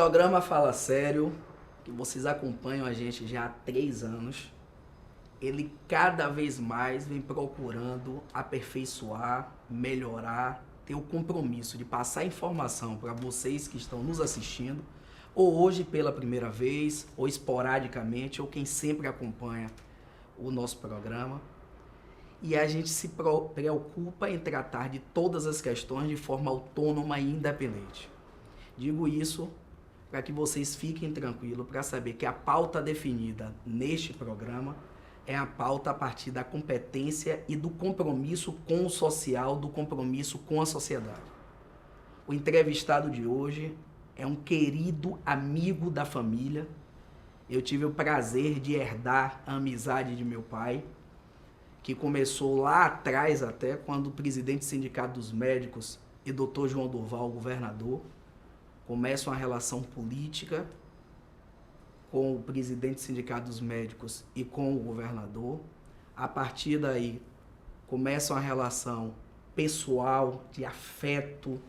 programa Fala Sério, que vocês acompanham a gente já há 3 anos, ele cada vez mais vem procurando aperfeiçoar, melhorar, ter o compromisso de passar informação para vocês que estão nos assistindo, ou hoje pela primeira vez, ou esporadicamente, ou quem sempre acompanha o nosso programa. E a gente se preocupa em tratar de todas as questões de forma autônoma e independente. Digo isso para que vocês fiquem tranquilos, para saber que a pauta definida neste programa é a pauta a partir da competência e do compromisso com o social, do compromisso com a sociedade. O entrevistado de hoje é um querido amigo da família. Eu tive o prazer de herdar a amizade de meu pai, que começou lá atrás até, quando o presidente do Sindicato dos Médicos e Dr. João Durval, governador, começam a relação política com o presidente do Sindicato dos Médicos e com o governador. A partir daí, começam a relação pessoal, de afeto,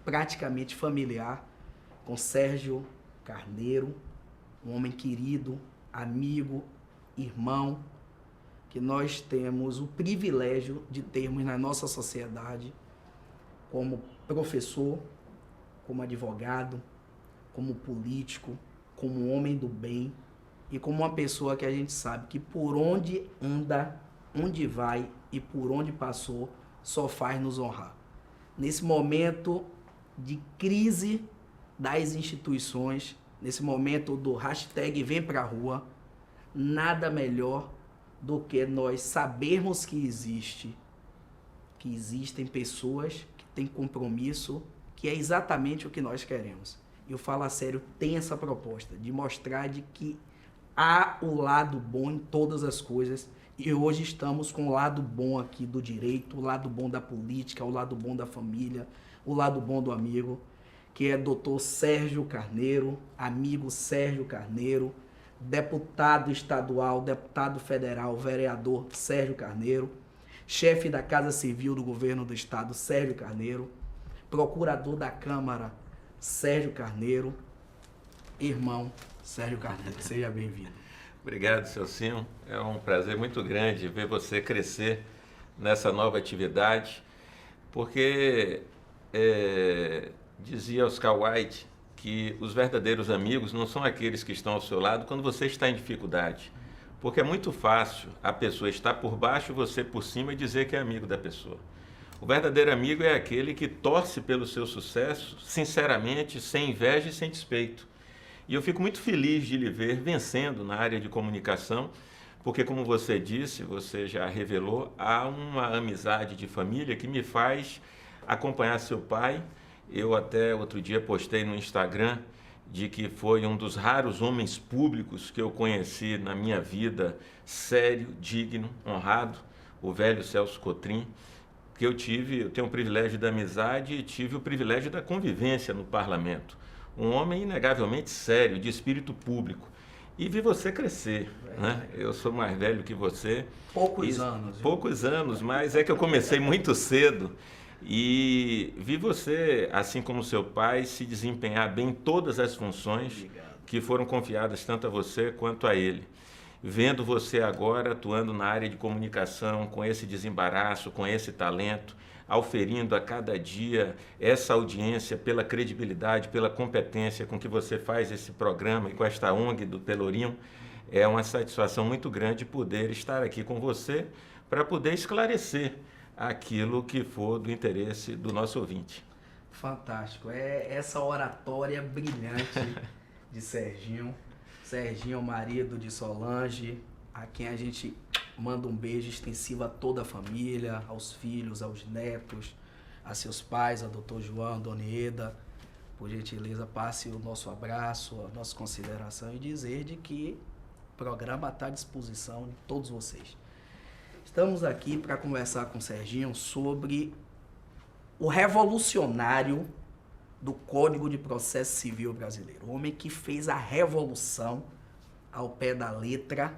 praticamente familiar, com Sérgio Carneiro, um homem querido, amigo, irmão, que nós temos o privilégio de termos na nossa sociedade como professor, como advogado, como político, como homem do bem e como uma pessoa que a gente sabe que por onde anda, onde vai e por onde passou, só faz nos honrar. Nesse momento de crise das instituições, nesse momento do hashtag Vem Pra Rua, nada melhor do que nós sabermos que existem pessoas que têm compromisso, que é exatamente o que nós queremos. E o Fala Sério tem essa proposta de mostrar de que há o lado bom em todas as coisas, e hoje estamos com o lado bom aqui do direito, o lado bom da política, o lado bom da família, o lado bom do amigo, que é Dr. Sérgio Carneiro, amigo Sérgio Carneiro, deputado estadual, deputado federal, vereador Sérgio Carneiro, chefe da Casa Civil do Governo do Estado, Sérgio Carneiro, procurador da Câmara, Sérgio Carneiro, irmão Sérgio Carneiro. Seja bem-vindo. Obrigado, Celcinho. É um prazer muito grande ver você crescer nessa nova atividade, porque dizia Oscar Wilde que os verdadeiros amigos não são aqueles que estão ao seu lado quando você está em dificuldade. Porque é muito fácil a pessoa estar por baixo e você por cima e dizer que é amigo da pessoa. O verdadeiro amigo é aquele que torce pelo seu sucesso, sinceramente, sem inveja e sem despeito. E eu fico muito feliz de lhe ver vencendo na área de comunicação, porque, como você disse, você já revelou, há uma amizade de família que me faz acompanhar seu pai. Eu até outro dia postei no Instagram de que foi um dos raros homens públicos que eu conheci na minha vida, sério, digno, honrado, o velho Celso Cotrim, que eu tenho o privilégio da amizade e tive o privilégio da convivência no parlamento. Um homem inegavelmente sério, de espírito público. E vi você crescer, né? Eu sou mais velho que você. Poucos anos. Poucos anos, mas é que eu comecei muito cedo. E vi você, assim como seu pai, se desempenhar bem em todas as funções que foram confiadas tanto a você quanto a ele. Vendo você agora atuando na área de comunicação, com esse desembaraço, com esse talento, auferindo a cada dia essa audiência pela credibilidade, pela competência com que você faz esse programa e com esta ONG do Pelourinho, é uma satisfação muito grande poder estar aqui com você para poder esclarecer aquilo que for do interesse do nosso ouvinte. Fantástico. É essa oratória brilhante de Serginho. Serginho, marido de Solange, a quem a gente manda um beijo extensivo a toda a família, aos filhos, aos netos, a seus pais, a doutor João, a dona Ieda. Por gentileza, passe o nosso abraço, a nossa consideração e dizer de que o programa está à disposição de todos vocês. Estamos aqui para conversar com o Serginho sobre o revolucionário do Código de Processo Civil brasileiro. O homem que fez a revolução ao pé da letra,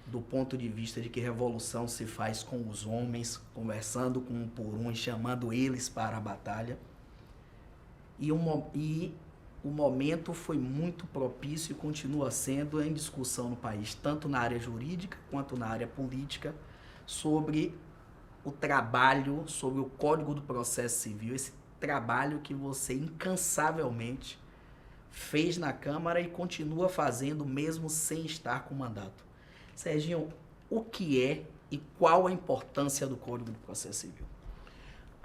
do ponto de vista de que revolução se faz com os homens, conversando com um por um e chamando eles para a batalha. E o momento foi muito propício e continua sendo em discussão no país, tanto na área jurídica quanto na área política, sobre o trabalho, sobre o Código do Processo Civil, esse trabalho que você incansavelmente fez na Câmara e continua fazendo mesmo sem estar com mandato. Serginho, o que é e qual a importância do Código do Processo Civil?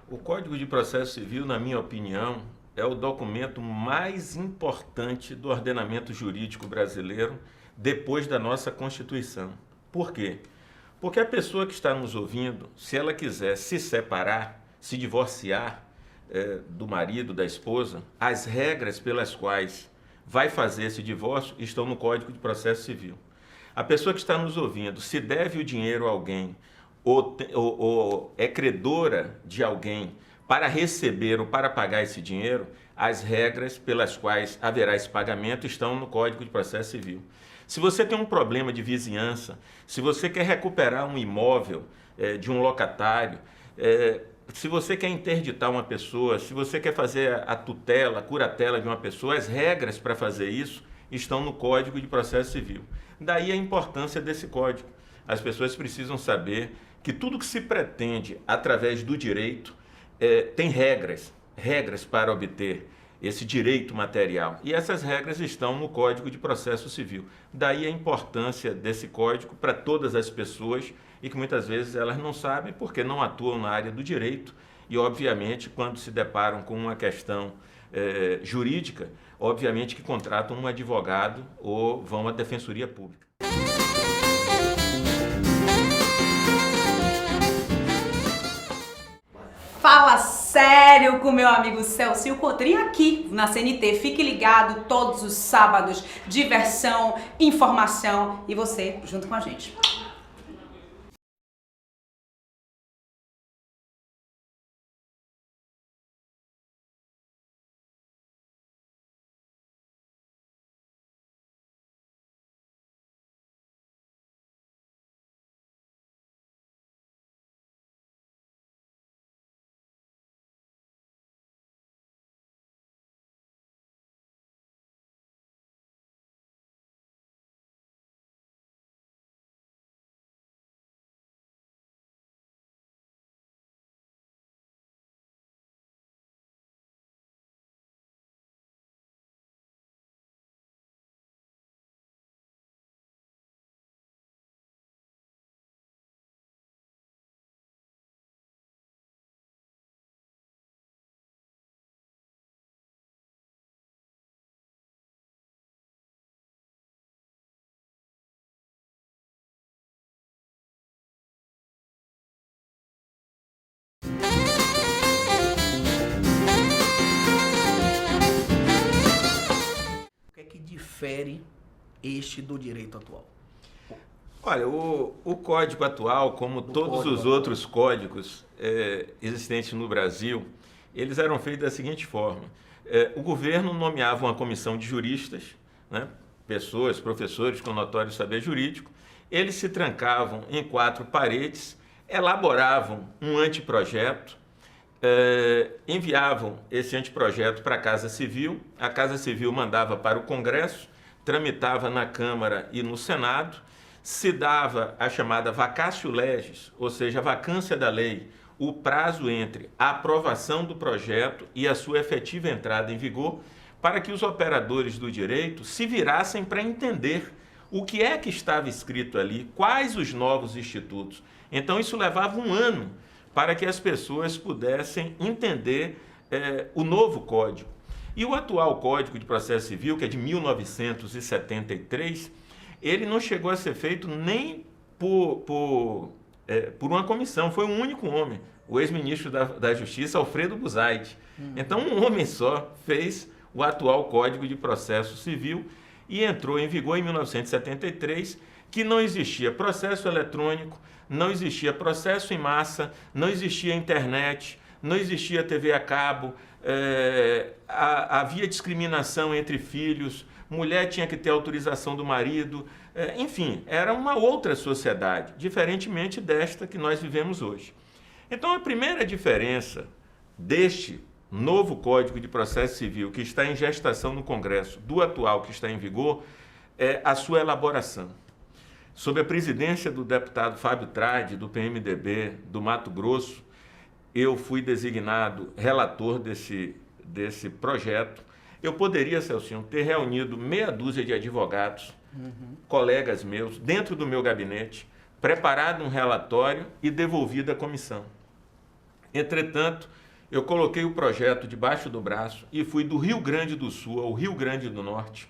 O Código de Processo Civil, na minha opinião, é o documento mais importante do ordenamento jurídico brasileiro depois da nossa Constituição. Por quê? Porque a pessoa que está nos ouvindo, se ela quiser se separar, se divorciar do marido, da esposa, as regras pelas quais vai fazer esse divórcio estão no Código de Processo Civil. A pessoa que está nos ouvindo, se deve o dinheiro a alguém ou é credora de alguém para receber ou para pagar esse dinheiro, as regras pelas quais haverá esse pagamento estão no Código de Processo Civil. Se você tem um problema de vizinhança, se você quer recuperar um imóvel de um locatário, se você quer interditar uma pessoa, se você quer fazer a tutela, a curatela de uma pessoa, as regras para fazer isso estão no Código de Processo Civil. Daí a importância desse código. As pessoas precisam saber que tudo que se pretende através do direito tem regras para obter esse direito material. E essas regras estão no Código de Processo Civil. Daí a importância desse código para todas as pessoas e que muitas vezes elas não sabem porque não atuam na área do direito e, obviamente, quando se deparam com uma questão jurídica, obviamente que contratam um advogado ou vão à Defensoria Pública. Fala sério com meu amigo Celcio Cotrim aqui na CNT. Fique ligado todos os sábados. Diversão, informação e você junto com a gente. Difere este do direito atual? Olha, o código atual, como todos os outros códigos existentes no Brasil, eles eram feitos da seguinte forma. O governo nomeava uma comissão de juristas, né, pessoas, professores com notório saber jurídico, eles se trancavam em 4 paredes, elaboravam um anteprojeto, enviavam esse anteprojeto para a Casa Civil mandava para o Congresso, tramitava na Câmara e no Senado, se dava a chamada vacatio legis, ou seja, a vacância da lei, o prazo entre a aprovação do projeto e a sua efetiva entrada em vigor, para que os operadores do direito se virassem para entender o que é que estava escrito ali, quais os novos institutos. Então isso levava um ano para que as pessoas pudessem entender o novo código. E o atual Código de Processo Civil, que é de 1973, ele não chegou a ser feito nem por uma comissão, foi um único homem, o ex-ministro da Justiça, Alfredo Buzaide. Então, um homem só fez o atual Código de Processo Civil e entrou em vigor em 1973, que não existia processo eletrônico, não existia processo em massa, não existia internet, não existia TV a cabo, havia discriminação entre filhos, mulher tinha que ter autorização do marido, enfim, era uma outra sociedade, diferentemente desta que nós vivemos hoje. Então, a primeira diferença deste novo Código de Processo Civil que está em gestação no Congresso, do atual que está em vigor, é a sua elaboração. Sob a presidência do deputado Fábio Trade, do PMDB do Mato Grosso, eu fui designado relator desse projeto. Eu poderia, Celcinho, ter reunido meia dúzia de advogados, colegas meus, dentro do meu gabinete, preparado um relatório e devolvido à comissão. Entretanto, eu coloquei o projeto debaixo do braço e fui do Rio Grande do Sul ao Rio Grande do Norte,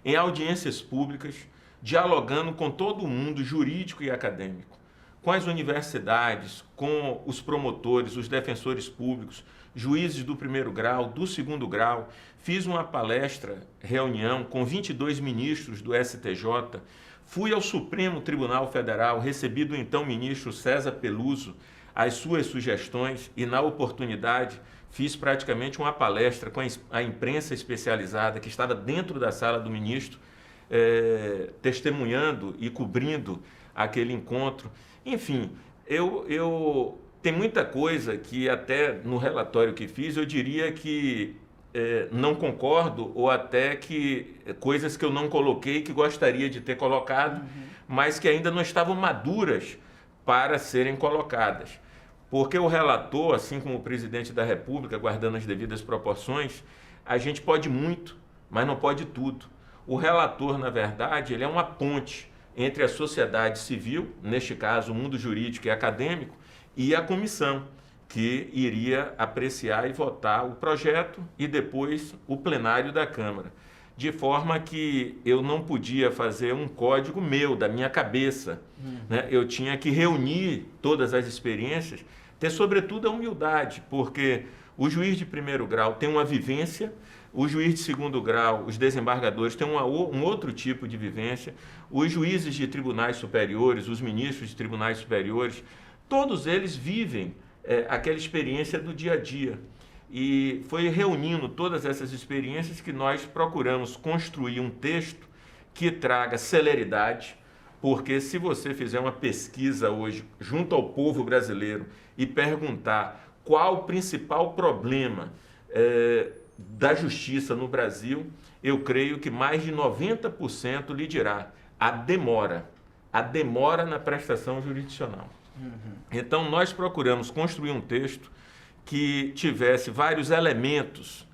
em audiências públicas, dialogando com todo o mundo jurídico e acadêmico, com as universidades, com os promotores, os defensores públicos, juízes do primeiro grau, do segundo grau. Fiz uma palestra, reunião com 22 ministros do STJ, fui ao Supremo Tribunal Federal, recebi do então ministro César Peluso as suas sugestões e, na oportunidade, fiz praticamente uma palestra com a imprensa especializada que estava dentro da sala do ministro, testemunhando e cobrindo aquele encontro. Enfim, tem muita coisa que até no relatório que fiz eu diria que não concordo, ou até que coisas que eu não coloquei que gostaria de ter colocado, mas que ainda não estavam maduras para serem colocadas. Porque o relator, assim como o presidente da República, guardando as devidas proporções, a gente pode muito, mas não pode tudo. O relator, na verdade, ele é uma ponte entre a sociedade civil, neste caso o mundo jurídico e acadêmico, e a comissão, que iria apreciar e votar o projeto e depois o plenário da Câmara. De forma que eu não podia fazer um código meu, da minha cabeça. Né? Eu tinha que reunir todas as experiências, ter sobretudo a humildade, porque o juiz de primeiro grau tem uma vivência, o juiz de segundo grau, os desembargadores têm um outro tipo de vivência, os juízes de tribunais superiores, os ministros de tribunais superiores, todos eles vivem aquela experiência do dia a dia. E foi reunindo todas essas experiências que nós procuramos construir um texto que traga celeridade, porque se você fizer uma pesquisa hoje junto ao povo brasileiro e perguntar qual o principal problema da justiça no Brasil, eu creio que mais de 90% lhe dirá a demora na prestação jurisdicional. Então, nós procuramos construir um texto que tivesse vários elementos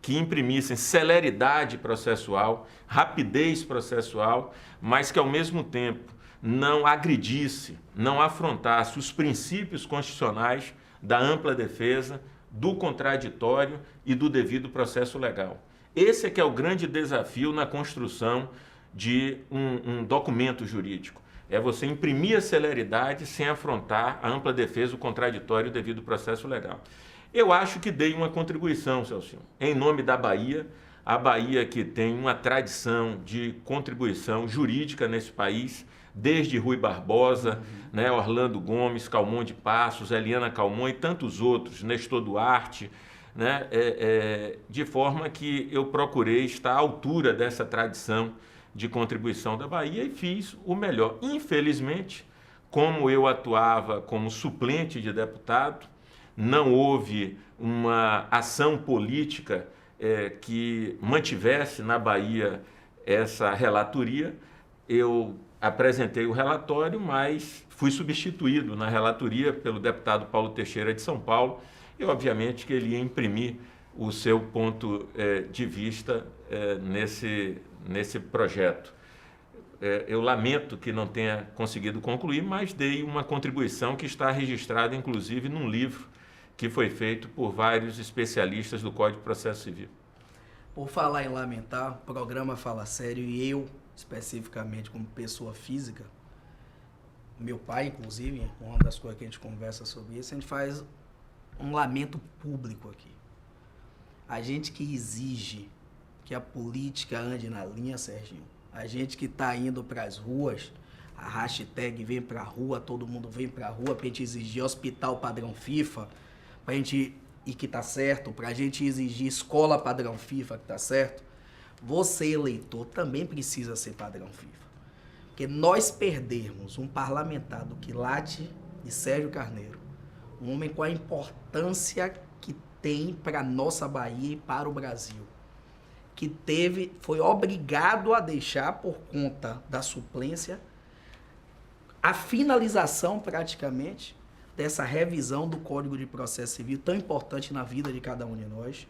que imprimissem celeridade processual, rapidez processual, mas que, ao mesmo tempo, não agredisse, não afrontasse os princípios constitucionais da ampla defesa, do contraditório e do devido processo legal. Esse é que é o grande desafio na construção de um documento jurídico. É você imprimir a celeridade sem afrontar a ampla defesa, o contraditório e o devido processo legal. Eu acho que dei uma contribuição, Celcinho, em nome da Bahia, a Bahia que tem uma tradição de contribuição jurídica nesse país, desde Rui Barbosa, né, Orlando Gomes, Calmon de Passos, Eliana Calmon e tantos outros, Nestor Duarte, né, de forma que eu procurei estar à altura dessa tradição de contribuição da Bahia e fiz o melhor. Infelizmente, como eu atuava como suplente de deputado, não houve uma ação política que mantivesse na Bahia essa relatoria. Eu apresentei o relatório, mas fui substituído na relatoria pelo deputado Paulo Teixeira de São Paulo e, obviamente, que ele ia imprimir o seu ponto de vista nesse projeto. Eu lamento que não tenha conseguido concluir, mas dei uma contribuição que está registrada, inclusive, num livro que foi feito por vários especialistas do Código de Processo Civil. Por falar em lamentar, o programa Fala Sério e eu, especificamente como pessoa física, meu pai, inclusive, uma das coisas que a gente conversa sobre isso, a gente faz um lamento público aqui. A gente que exige que a política ande na linha, Serginho, a gente que está indo para as ruas, a hashtag vem para a rua, todo mundo vem para a rua para a gente exigir hospital padrão FIFA, para a gente, e que está certo, para a gente exigir escola padrão FIFA, que está certo, você, eleitor, também precisa ser padrão FIFA. Porque nós perdermos um parlamentar do quilate de Sérgio Carneiro, um homem com a importância que tem para nossa Bahia e para o Brasil, que foi obrigado a deixar por conta da suplência a finalização praticamente dessa revisão do Código de Processo Civil tão importante na vida de cada um de nós.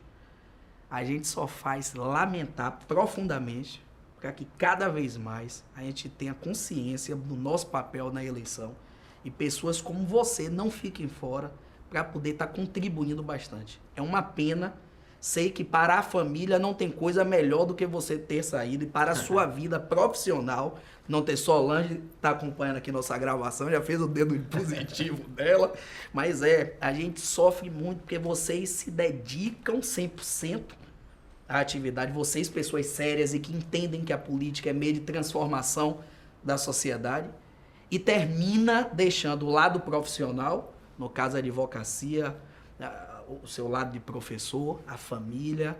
A gente só faz lamentar profundamente para que cada vez mais a gente tenha consciência do nosso papel na eleição e pessoas como você não fiquem fora para poder estar contribuindo bastante. É uma pena, sei que para a família não tem coisa melhor do que você ter saído, e para a sua vida profissional, não ter Solange está acompanhando aqui nossa gravação, já fez o dedo positivo dela, mas a gente sofre muito porque vocês se dedicam 100% à atividade, vocês pessoas sérias e que entendem que a política é meio de transformação da sociedade, e termina deixando o lado profissional, no caso a advocacia, o seu lado de professor, a família,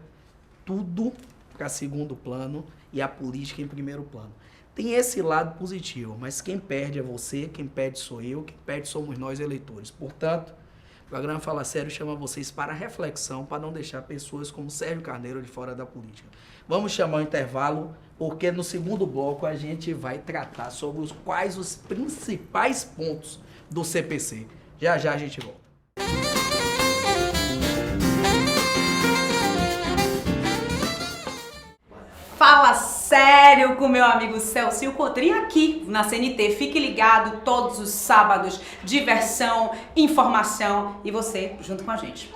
tudo para segundo plano e a política em primeiro plano. Tem esse lado positivo, mas quem perde é você, quem perde sou eu, quem perde somos nós eleitores. Portanto, o programa Fala Sério chama vocês para reflexão, para não deixar pessoas como Sérgio Carneiro de fora da política. Vamos chamar o intervalo, porque no segundo bloco a gente vai tratar sobre quais os principais pontos do CPC. Já já a gente volta. Fala sério com meu amigo Celso Cotrim aqui na CNT. Fique ligado todos os sábados. Diversão, informação e você junto com a gente.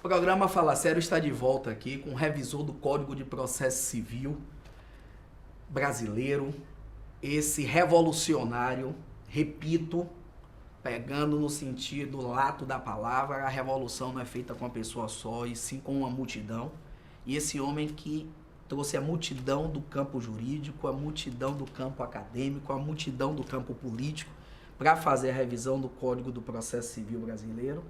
O programa Fala Sério está de volta aqui com o revisor do Código de Processo Civil brasileiro, esse revolucionário, repito, pegando no sentido lato da palavra, a revolução não é feita com uma pessoa só, e sim com uma multidão. E esse homem que trouxe a multidão do campo jurídico, a multidão do campo acadêmico, a multidão do campo político, para fazer a revisão do Código do Processo Civil brasileiro,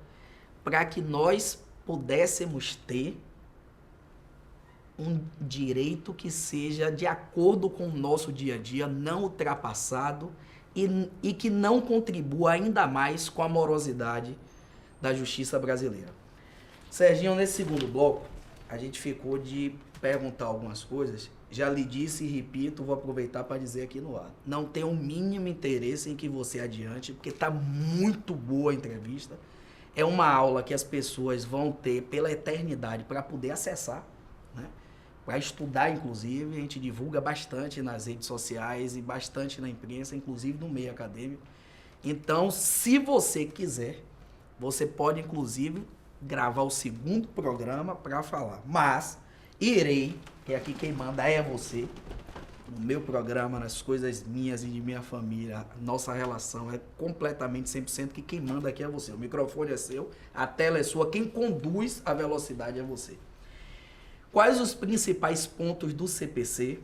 para que nós pudéssemos ter um direito que seja de acordo com o nosso dia a dia, não ultrapassado e que não contribua ainda mais com a morosidade da justiça brasileira. Serginho, nesse segundo bloco, a gente ficou de perguntar algumas coisas. Já lhe disse e repito, vou aproveitar para dizer aqui no ar. Não tenho o mínimo interesse em que você adiante, porque está muito boa a entrevista. É uma aula que as pessoas vão ter pela eternidade para poder acessar, né? Para estudar, inclusive. A gente divulga bastante nas redes sociais e bastante na imprensa, inclusive no meio acadêmico. Então, se você quiser, você pode, inclusive, gravar o segundo programa para falar. Mas irei, que aqui quem manda é você, no meu programa, nas coisas minhas e de minha família, nossa relação é completamente 100%, que quem manda aqui é você. O microfone é seu, a tela é sua, quem conduz a velocidade é você. Quais os principais pontos do CPC?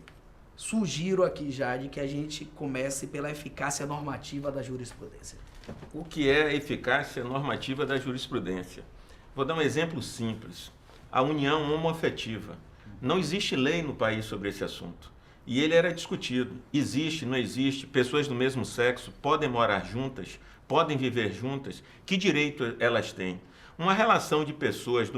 Sugiro aqui, Jade, que a gente comece pela eficácia normativa da jurisprudência. O que é a eficácia normativa da jurisprudência? Vou dar um exemplo simples. A união homoafetiva. Não existe lei no país sobre esse assunto. E ele era discutido. Existe, não existe? Pessoas do mesmo sexo podem morar juntas? Podem viver juntas? Que direito elas têm? Uma relação de pessoas do